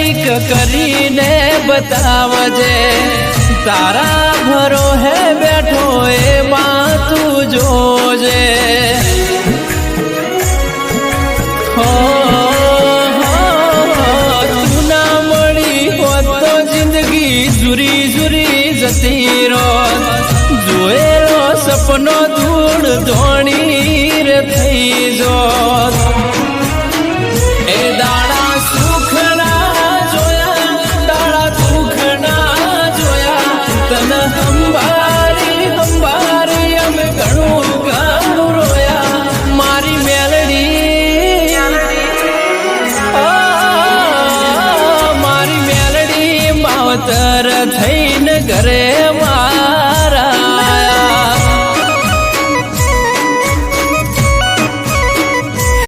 કઈક કરીને બતાવજે તારા ભરો હે બેઠો એમાં તું જોજે હો તું ના મળી હોત તો જિંદગી જુરી જુરી જતી રોત જોયેલો સપનો